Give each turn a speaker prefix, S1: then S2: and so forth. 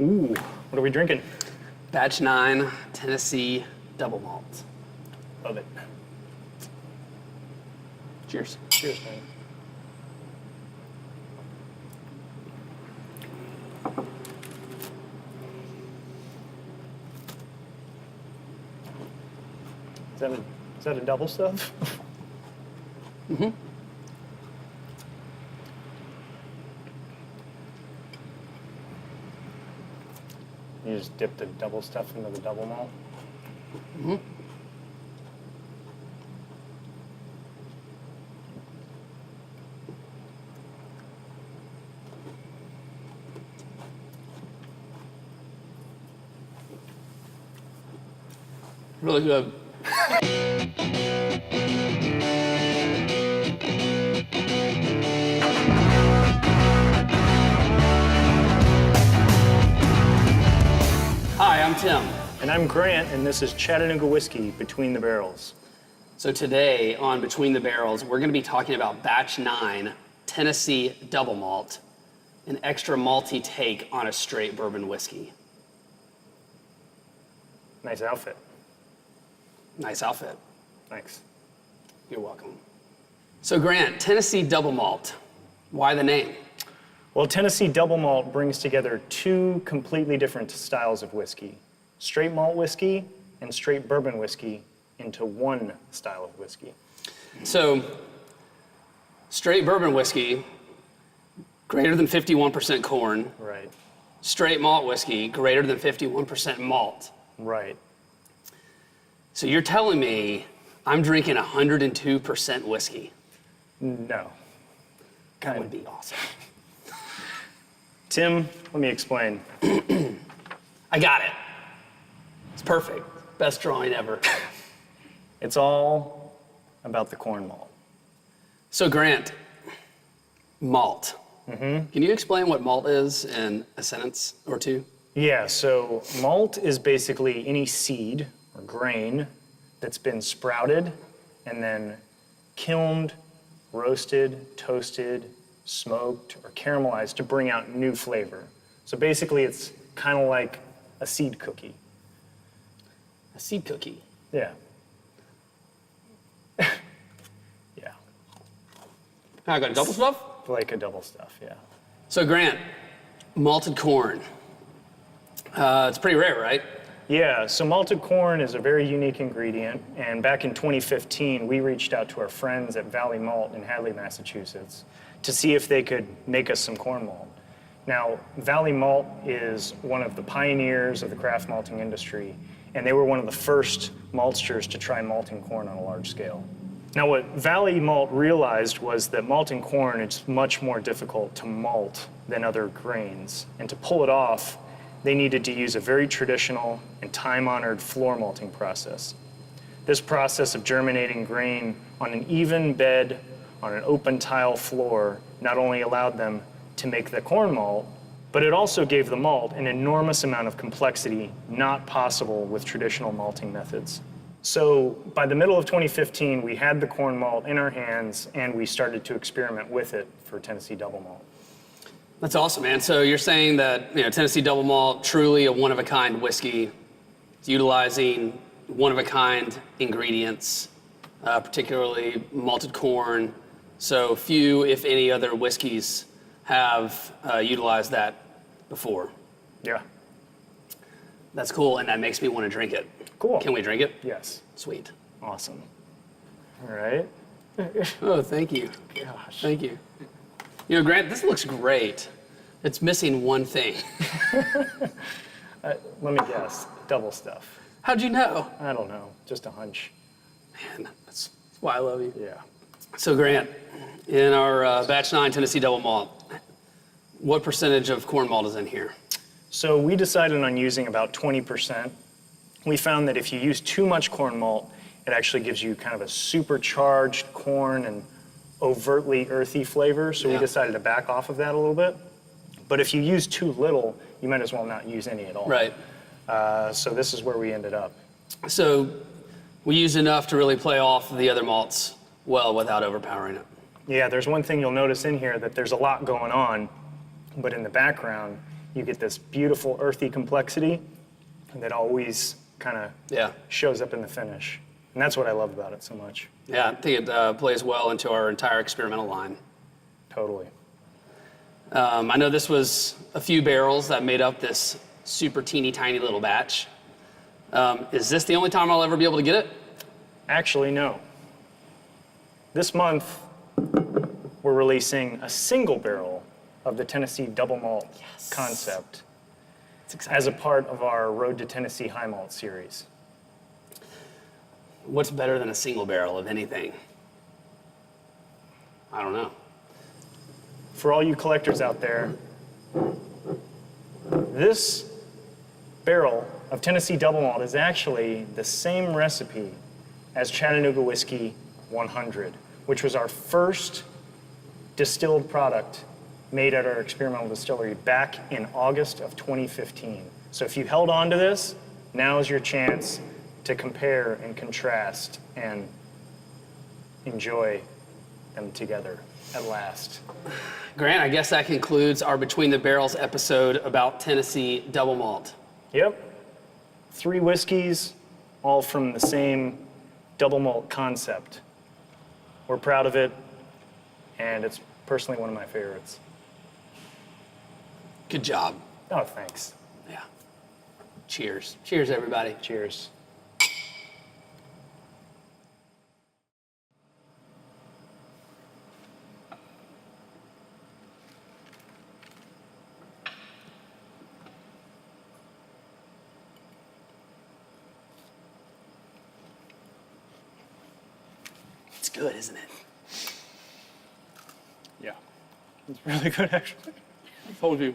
S1: Ooh, what are we drinking?
S2: Batch 9 Tennessee Double Malt.
S1: Love it.
S2: Cheers.
S1: Cheers, man. Is that a double stuff?
S2: Mm-hmm.
S1: You just dip the double stuff into the double malt?
S2: Mm-hmm. Really good. Hi, I'm Tim.
S1: And I'm Grant, and this is Chattanooga Whiskey, Between the Barrels.
S2: So today on Between the Barrels, we're gonna be talking about Batch 9 Tennessee Double Malt, an extra malty take on a straight bourbon whiskey.
S1: Nice outfit.
S2: Nice outfit.
S1: Thanks.
S2: You're welcome. So Grant, Tennessee Double Malt, why the name?
S1: Well, Tennessee Double Malt brings together two completely different styles of whiskey. Straight malt whiskey and straight bourbon whiskey into one style of whiskey.
S2: So, straight bourbon whiskey, greater than 51% corn.
S1: Right.
S2: Straight malt whiskey, greater than 51% malt.
S1: Right.
S2: So you're telling me I'm drinking 102% whiskey?
S1: No.
S2: That would be awesome.
S1: Tim, let me explain.
S2: I got it. It's perfect. Best drawing ever.
S1: It's all about the corn malt.
S2: So Grant, malt.
S1: Mm-hmm.
S2: Can you explain what malt is in a sentence or two?
S1: Yeah, so malt is basically any seed or grain that's been sprouted and then kilned, roasted, toasted, smoked, or caramelized to bring out new flavor. So basically it's kind of like a seed cookie.
S2: A seed cookie.
S1: Yeah. Yeah,
S2: I got a double stuff?
S1: like a double stuff, yeah.
S2: So Grant, malted corn. It's pretty rare, right?
S1: Yeah, so malted corn is a very unique ingredient, and back in 2015, we reached out to our friends at Valley Malt in Hadley, Massachusetts, to see if they could make us some corn malt. Now, Valley Malt is one of the pioneers of the craft malting industry, and they were one of the first maltsters to try malting corn on a large scale. Now, what Valley Malt realized was that malting corn is much more difficult to malt than other grains, and to pull it off, they needed to use a very traditional and time-honored floor malting process. This process of germinating grain on an even bed on an open tile floor not only allowed them to make the corn malt, but it also gave the malt an enormous amount of complexity not possible with traditional malting methods. So by the middle of 2015, we had the corn malt in our hands and we started to experiment with it for Tennessee Double Malt.
S2: That's awesome, man. So you're saying that Tennessee Double Malt, truly a one-of-a-kind whiskey, utilizing one-of-a-kind ingredients, particularly malted corn. So few, if any, other whiskeys have utilized that before.
S1: Yeah.
S2: That's cool, and that makes me want to drink it.
S1: Cool.
S2: Can we drink it?
S1: Yes.
S2: Sweet.
S1: Awesome. All right.
S2: Oh, thank you.
S1: Gosh.
S2: Thank you. Grant, this looks great. It's missing one thing.
S1: Let me guess. Double stuff.
S2: How'd you know?
S1: I don't know. Just a hunch.
S2: Man, that's why I love you.
S1: Yeah.
S2: So Grant, in our Batch 9 Tennessee Double Malt, what percentage of corn malt is in here?
S1: So we decided on using about 20%. We found that if you use too much corn malt, it actually gives you kind of a supercharged corn and overtly earthy flavor. So we decided to back off of that a little bit. But if you use too little, you might as well not use any at all.
S2: Right.
S1: So this is where we ended up.
S2: So we use enough to really play off the other malts well without overpowering it.
S1: Yeah, there's one thing you'll notice in here, that there's a lot going on, but in the background, you get this beautiful earthy complexity that always kind of
S2: Yeah.
S1: shows up in the finish. And that's what I love about it so much.
S2: Yeah, I think it plays well into our entire experimental line.
S1: Totally.
S2: I know this was a few barrels that made up this super teeny tiny little batch. Is this the only time I'll ever be able to get it?
S1: Actually, no. This month, we're releasing a single barrel of the Tennessee Double Malt concept as a part of our Road to Tennessee High Malt series.
S2: What's better than a single barrel of anything? I don't know.
S1: For all you collectors out there, this barrel of Tennessee Double Malt is actually the same recipe as Chattanooga Whiskey 100, which was our first distilled product made at our experimental distillery back in August of 2015. So if you held on to this, now is your chance to compare and contrast and enjoy them together at last.
S2: Grant, I guess that concludes our Between the Barrels episode about Tennessee Double Malt.
S1: Yep. 3 whiskeys, all from the same double malt concept. We're proud of it, and it's personally one of my favorites.
S2: Good job.
S1: Oh, thanks.
S2: Yeah. Cheers. Cheers, everybody.
S1: Cheers.
S2: It's good, isn't it?
S1: Yeah. It's really good, actually.
S3: I told you.